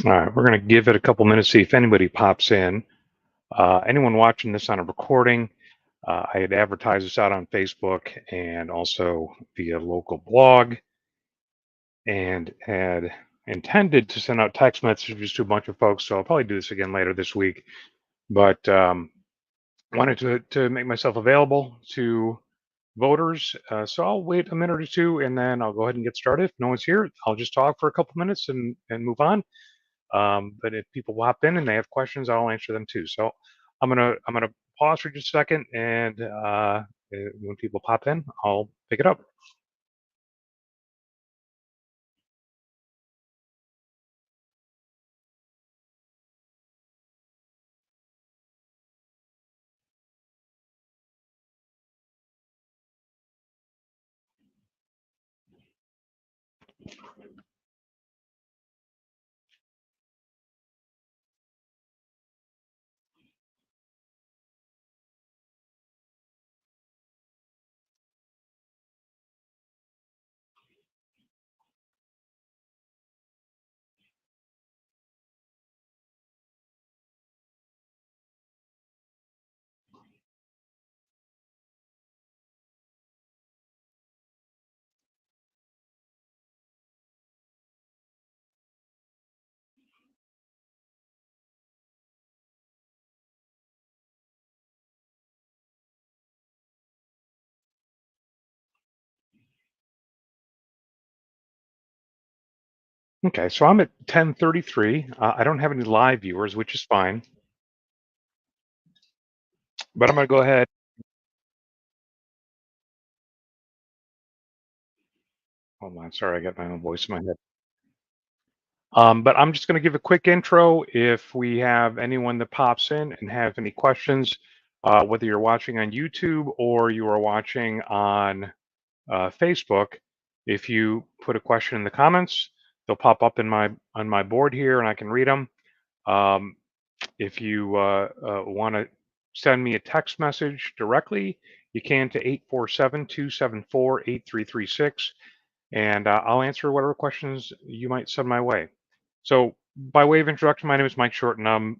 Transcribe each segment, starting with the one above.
All right, we're going to give it a couple minutes, see if anybody pops in. Anyone watching this on a recording, I had advertised this out on Facebook and also via local blog, and had intended to send out text messages to a bunch of folks. So I'll probably do this again later this week. But wanted to make myself available to voters. So I'll wait a minute or two, and then I'll go ahead and get started. If no one's here, I'll just talk for a couple minutes and move on. But if people pop in and they have questions, I'll answer them too. So I'm gonna pause for just a second, and when people pop in, I'll pick it up. Okay, so I'm at 10:33. I don't have any live viewers, which is fine. But I'm gonna go ahead. Hold on, sorry, I got my own voice in my head. But I'm just going to give a quick intro. If we have anyone that pops in and have any questions, whether you're watching on YouTube or you are watching on Facebook, if you put a question in the comments, they'll pop up in my on my board here, and I can read them. Um, if you want to send me a text message directly, you can to 847-274-8336, and I'll answer whatever questions you might send my way. So, by way of introduction, my name is Mike Shorten. I'm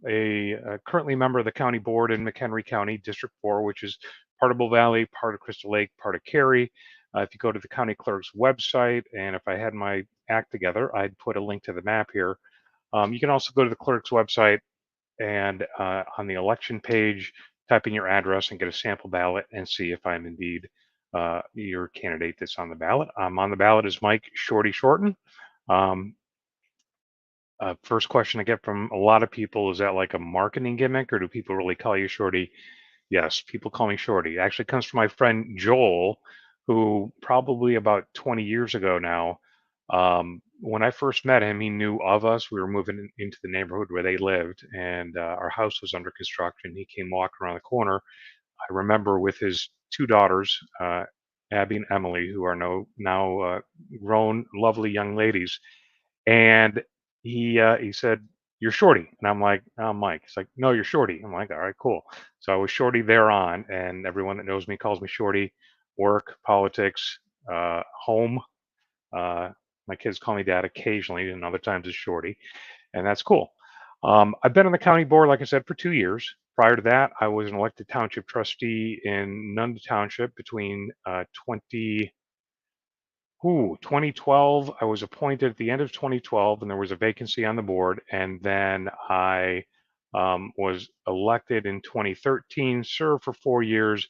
currently member of the county board in McHenry County, District 4, which is part of Bull Valley, part of Crystal Lake, part of Cary. If you go to the county clerk's website, and if I had my act together, I'd put a link to the map here. You can also go to the clerk's website and on the election page, type in your address and get a sample ballot and see if I'm indeed your candidate that's on the ballot. I'm on the ballot as Mike Shorty Shorten. Um, First question I get from a lot of people, is that like a marketing gimmick, or do people really call you Shorty? Yes, people call me Shorty. It actually comes from my friend Joel, who probably about 20 years ago now, when I first met him, he knew of us. We were moving into the neighborhood where they lived, and our house was under construction. He came walking around the corner. I remember with his two daughters, Abby and Emily, who are now grown, lovely young ladies, and he said, "You're Shorty," and I'm like, "I'm Mike." He's like, "No, you're Shorty." I'm like, "All right, cool." So I was Shorty there on, and everyone that knows me calls me Shorty. Work, politics, home. Uh, my kids call me Dad occasionally, and other times it's Shorty, and that's cool. I've been on the county board, like I said, for 2 years. Prior to that, I was an elected township trustee in Nunda Township between 2012. I was appointed at the end of 2012, and there was a vacancy on the board. And then I was elected in 2013, served for 4 years.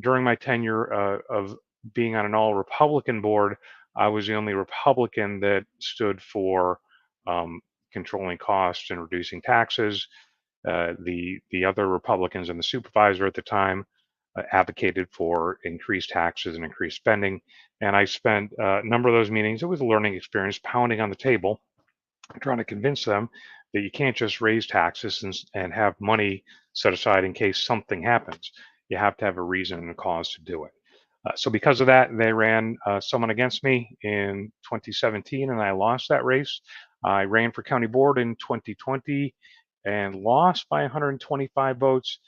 During my tenure of being on an all Republican board, I was the only Republican that stood for um, controlling costs and reducing taxes. The other Republicans and the supervisor at the time advocated for increased taxes and increased spending. And I spent a number of those meetings. It was a learning experience, pounding on the table, trying to convince them that you can't just raise taxes and have money set aside in case something happens. You have to have a reason and a cause to do it. So because of that, they ran someone against me in 2017, and I lost that race. I ran for county board in 2020 and lost by 125 votes,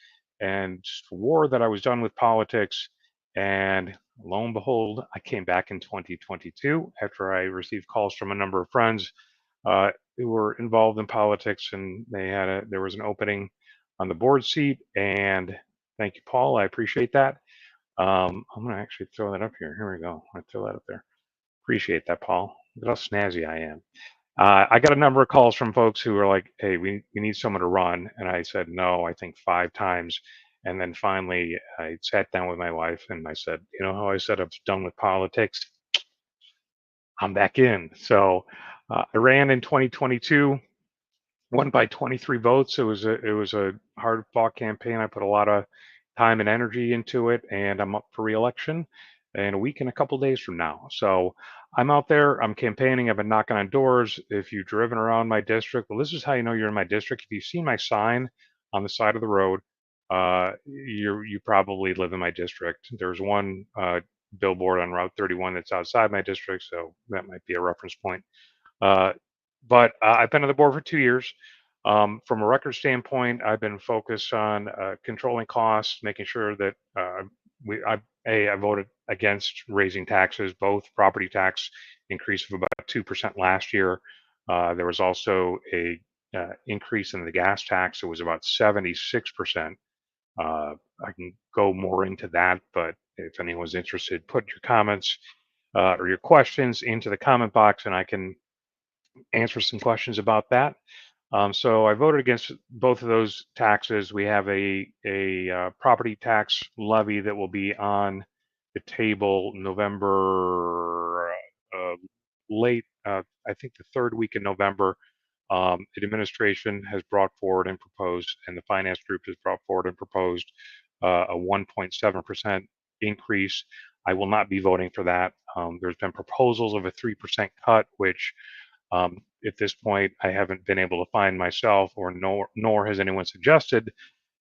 and swore that I was done with politics. And lo and behold, I came back in 2022 after I received calls from a number of friends. Uh, who were involved in politics, and there was an opening on the board seat. And thank you, Paul. I appreciate that. I'm going to actually throw that up here. Here we go. I throw that up there. Appreciate that, Paul. Look how snazzy I am. I got a number of calls from folks who were like, "Hey, we need someone to run," and I said no. I think 5 times, and then finally I sat down with my wife and I said, "You know how I said I was done with politics? I'm back in." So I ran in 2022, won by 23 votes. It was a hard fought campaign. I put a lot of time and energy into it, and I'm up for re-election in a week and a couple days from now. So I'm out there. I'm campaigning. I've been knocking on doors. If you've driven around my district, well, this is how you know you're in my district. If you've seen my sign on the side of the road, you probably live in my district. There's one billboard on Route 31 that's outside my district, so that might be a reference point. Uh, but I've been on the board for 2 years. From a record standpoint, I've been focused on controlling costs, making sure that I voted against raising taxes, both property tax increase of about 2% last year. There was also a increase in the gas tax. It was about 76%. I can go more into that, but if anyone's interested, put your comments or your questions into the comment box, and I can answer some questions about that. So I voted against both of those taxes. We have a property tax levy that will be on the table November late, I think the third week in November. The administration has brought forward and proposed, and the finance group has brought forward and proposed a 1.7% increase. I will not be voting for that. There's been proposals of a 3% cut, which at this point, I haven't been able to find myself, or nor has anyone suggested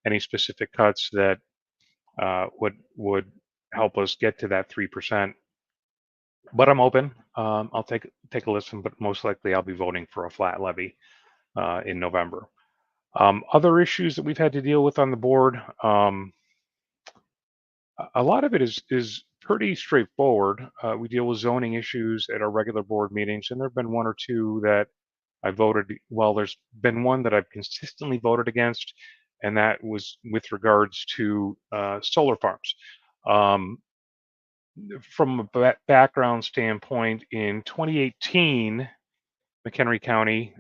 any specific cuts that would help us get to that 3%. But I'm open. I'll take a listen, but most likely I'll be voting for a flat levy in November. Other issues that we've had to deal with on the board, a lot of it is pretty straightforward. We deal with zoning issues at our regular board meetings, and there have been one or two that I voted, well, there's been one that I've consistently voted against, and that was with regards to solar farms. Um, from a background standpoint, in 2018, McHenry County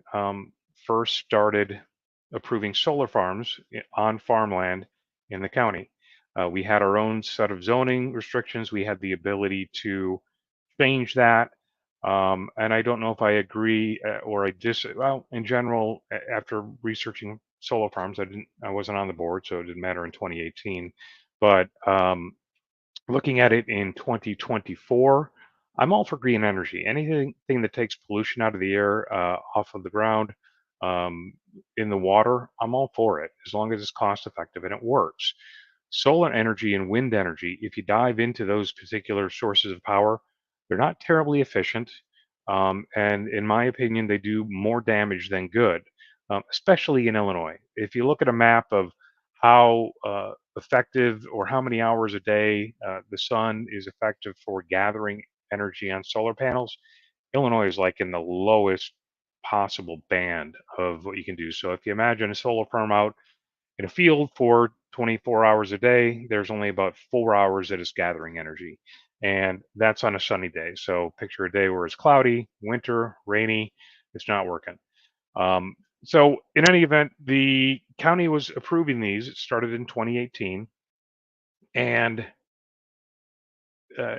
first started approving solar farms on farmland in the county. We had our own set of zoning restrictions. We had the ability to change that. And I don't know if I agree or I well, in general, after researching solar farms, I wasn't on the board, so it didn't matter in 2018. But looking at it in 2024, I'm all for green energy. Anything that takes pollution out of the air, off of the ground, um, in the water, I'm all for it as long as it's cost effective and it works. Solar energy and wind energy, if you dive into those particular sources of power, they're not terribly efficient. And in my opinion, they do more damage than good, especially in Illinois. If you look at a map of how effective or how many hours a day the sun is effective for gathering energy on solar panels, Illinois is like in the lowest possible band of what you can do. So if you imagine a solar farm out in a field for 24 hours a day, there's only about 4 hours that it's gathering energy. And that's on a sunny day. So picture a day where it's cloudy, winter, rainy, it's not working. Um, so in any event, the county was approving these. It started in 2018. And uh,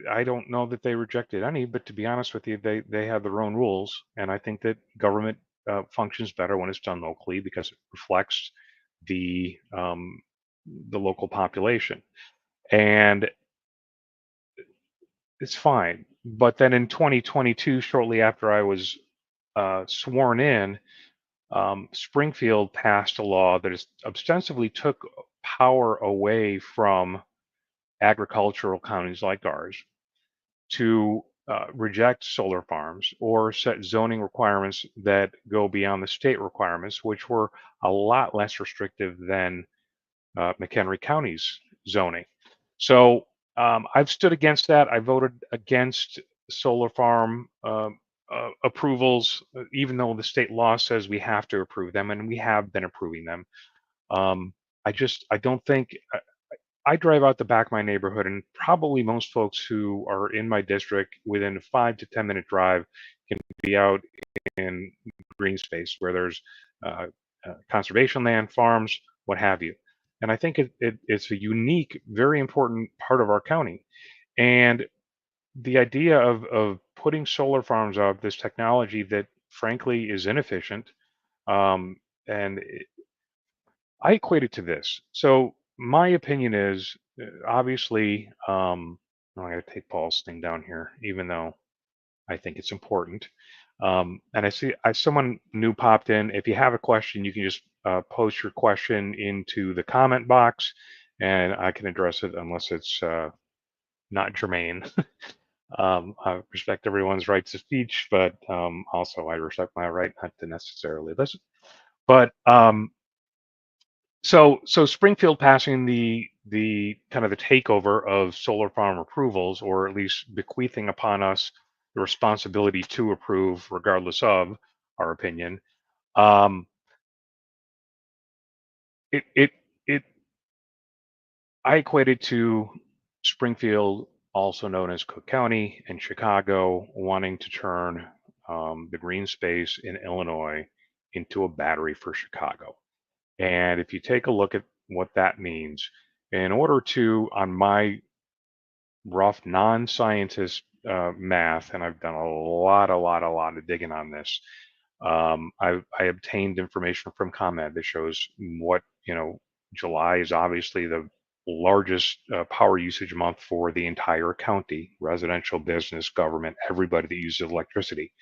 I don't know that they rejected any, but to be honest with you, they have their own rules. And I think that government functions better when it's done locally because it reflects the the local population, and it's fine. But then in 2022, shortly after I was sworn in, Springfield passed a law that ostensibly took power away from agricultural counties like ours to reject solar farms or set zoning requirements that go beyond the state requirements, which were a lot less restrictive than McHenry County's zoning. So I've stood against that. I voted against solar farm approvals, even though the state law says we have to approve them, and we have been approving them. Um, I don't think I drive out the back of my neighborhood, and probably most folks who are in my district within a 5 to 10 minute drive can be out in green space where there's uh, conservation land, farms, what have you. And I think it's a unique, very important part of our county. And the idea of putting solar farms up, this technology that frankly is inefficient, um, and I equate it to this. So my opinion is obviously, I'm going to take Paul's thing down here, even though I think it's important. And someone new popped in. If you have a question, you can just post your question into the comment box, and I can address it unless it's not germane. I respect everyone's rights of speech, but also I respect my right not to necessarily listen. But so Springfield passing the kind of the takeover of solar farm approvals, or at least bequeathing upon us the responsibility to approve, regardless of our opinion. Um, it it it I equate it to Springfield, also known as Cook County, and Chicago wanting to turn the green space in Illinois into a battery for Chicago. And if you take a look at what that means, in order to, on my rough non-scientist math, and I've done a lot of digging on this, I obtained information from ComEd that shows what, July is obviously the largest power usage month for the entire county, residential, business, government, everybody that uses electricity.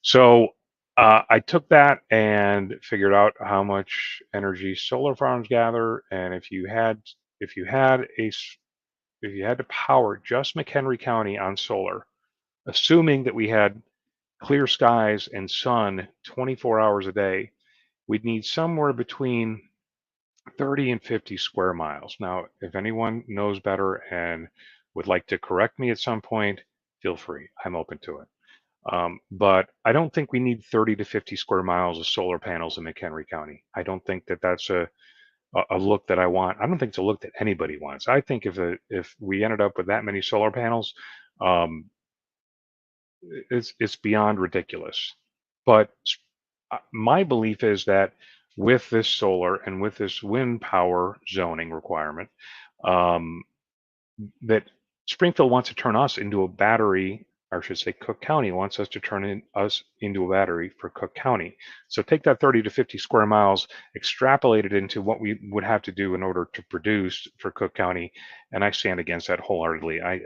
So I took that and figured out how much energy solar farms gather, and if you had if you had to power just McHenry County on solar, assuming that we had clear skies and sun 24 hours a day, we'd need somewhere between 30 and 50 square miles. Now, if anyone knows better and would like to correct me at some point, feel free. I'm open to it. But I don't think we need 30 to 50 square miles of solar panels in McHenry County. I don't think that that's a look that I want. I don't think it's a look that anybody wants. I think if we ended up with that many solar panels, um, it's beyond ridiculous. But my belief is that with this solar and with this wind power zoning requirement, um, that Springfield wants to turn us into a battery, or I should say Cook County wants us to us into a battery for Cook County. So take that 30 to 50 square miles, extrapolate it into what we would have to do in order to produce for Cook County, and I stand against that wholeheartedly. I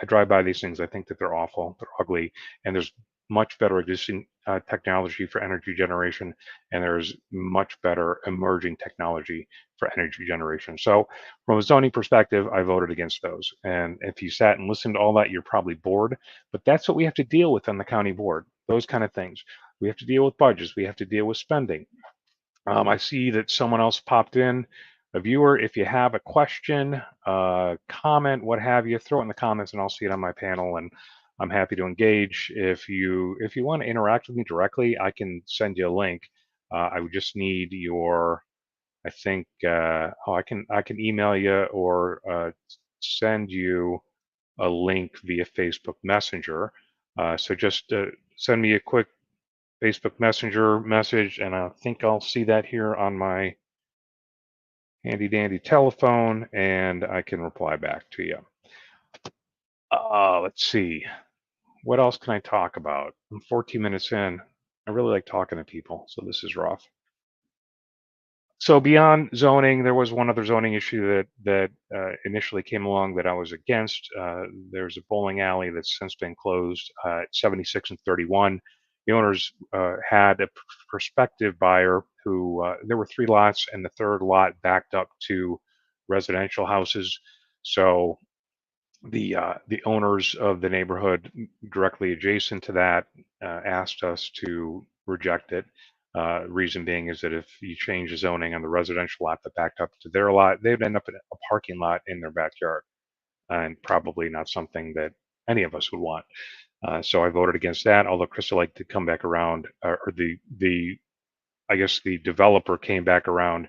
drive by these things. I think that they're awful, they're ugly, and there's much better existing technology for energy generation, and there's much better emerging technology for energy generation. So from a zoning perspective, I voted against those. And if you sat and listened to all that, you're probably bored. But that's what we have to deal with on the county board, those kind of things. We have to deal with budgets. We have to deal with spending. I see that someone else popped in. A viewer, if you have a question, comment, what have you, throw it in the comments and I'll see it on my panel, and I'm happy to engage. If you want to interact with me directly, I can send you a link. I would just need your, I think, I can email you or send you a link via Facebook Messenger. So just send me a quick Facebook Messenger message, and I think I'll see that here on my handy dandy telephone, and I can reply back to you. Let's see. What else can I talk about? I'm 14 minutes in. I really like talking to people, so this is rough. So beyond zoning, there was one other zoning issue that initially came along that I was against. There's a bowling alley that's since been closed at 76 and 31. The owners had a prospective buyer who there were three lots, and the third lot backed up to residential houses. So the owners of the neighborhood directly adjacent to that asked us to reject it. Reason being is that if you change the zoning on the residential lot that backed up to their lot, they'd end up in a parking lot in their backyard, and probably not something that any of us would want. So I voted against that, although Crystal Lake did come back around, or the I guess the developer came back around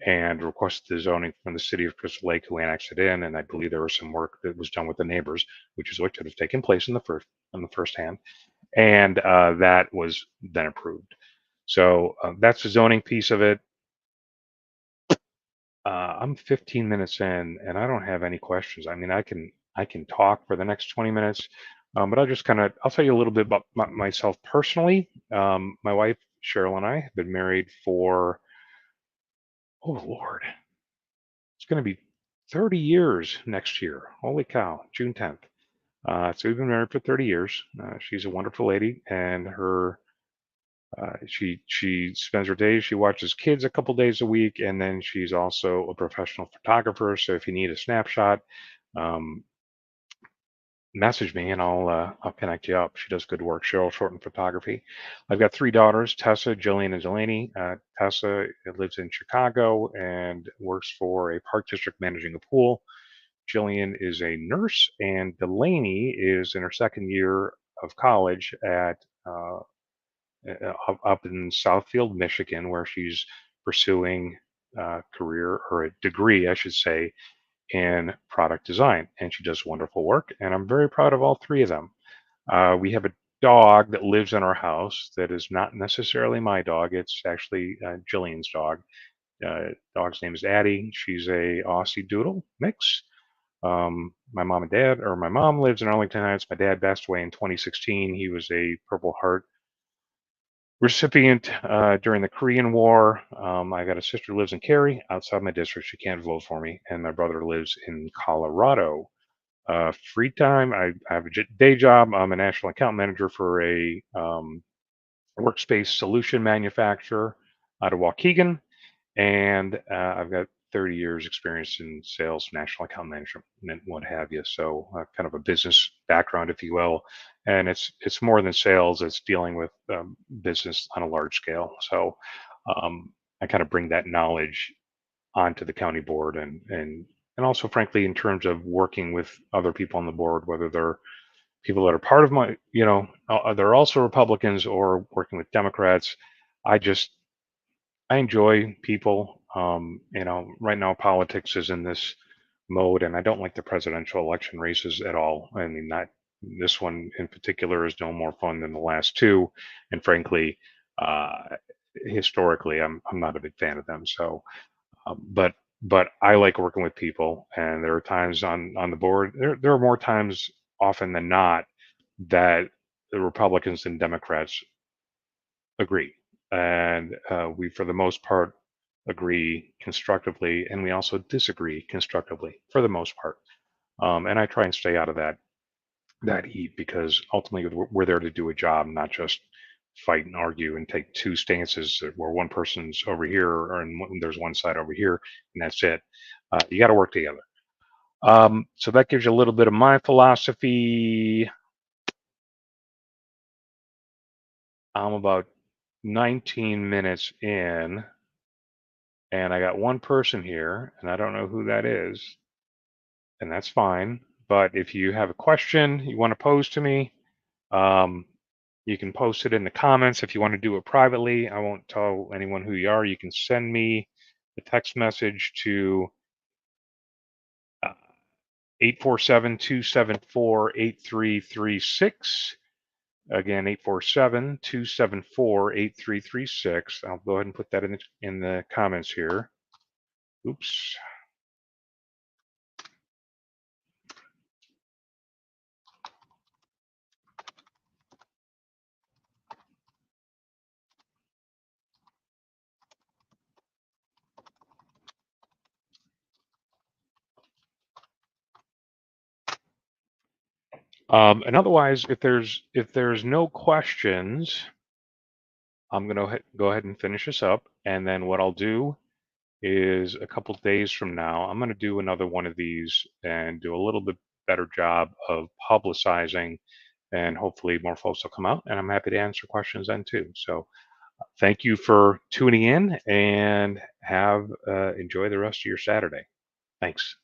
and requested the zoning from the city of Crystal Lake, who annexed it in, and I believe there was some work that was done with the neighbors, which is what should have taken place in the first hand, and that was then approved. So that's the zoning piece of it. I'm 15 minutes in, and I don't have any questions. I mean, I can talk for the next 20 minutes, but I'll tell you a little bit about myself personally. My wife Cheryl and I have been married for, oh Lord, it's going to be 30 years next year. Holy cow, June 10th. So we've been married for 30 years. She's a wonderful lady, and she spends her days. She watches kids a couple days a week, and then she's also a professional photographer. So if you need a snapshot, um, message me and I'll connect you up. She does good work. Cheryl Shorten Photography. I've got three daughters: Tessa, Jillian, and Delaney. Tessa lives in Chicago and works for a park district managing a pool. Jillian is a nurse, and Delaney is in her second year of college at up in Southfield, Michigan, where she's pursuing a career, or a degree, I should say, in product design. And she does wonderful work, and I'm very proud of all three of them. We have a dog that lives in our house that is not necessarily my dog. It's actually Jillian's dog. Dog's name is Addie. She's a Aussie Doodle mix. My mom and dad, or my mom lives in Arlington Heights. My dad passed away in 2016. He was a Purple Heart recipient during the Korean War. I got a sister who lives in Cary, outside my district. She can't vote for me, and my brother lives in Colorado. Free time, I have a day job. I'm a national account manager for a workspace solution manufacturer out of Waukegan, and I've got 30 years experience in sales, national account management, and what have you. So kind of a business background, if you will. And it's more than sales. It's dealing with business on a large scale. So um, I kind of bring that knowledge onto the county board, and also, frankly, in terms of working with other people on the board, whether they're people that are part of my, they're also Republicans, or working with Democrats. I just I enjoy people. Right now politics is in this mode, and I don't like the presidential election races at all. I mean, not this one in particular is no more fun than the last two, and frankly, uh, historically, I'm not a big fan of them. So, but I like working with people, and there are times on the board. There are more times, often than not, that the Republicans and Democrats agree, and we, for the most part, agree constructively, and we also disagree constructively for the most part. And I try and stay out of that heat, because ultimately we're there to do a job, not just fight and argue and take two stances where one person's over here, and there's one side over here, and that's it. You got to work together. So that gives you a little bit of my philosophy. I'm about 19 minutes in, and I got one person here, and I don't know who that is, and that's fine. But if you have a question you want to pose to me, um, you can post it in the comments. If you want to do it privately, I won't tell anyone who you are. You can send me a text message to 847-274-8336. Again, 847-274-8336. I'll go ahead and put that in the comments here. Oops. And otherwise, if there's no questions, I'm gonna go ahead and finish this up. And then what I'll do is, a couple days from now, I'm gonna do another one of these and do a little bit better job of publicizing, and hopefully more folks will come out. And I'm happy to answer questions then too. So thank you for tuning in, and have enjoy the rest of your Saturday. Thanks.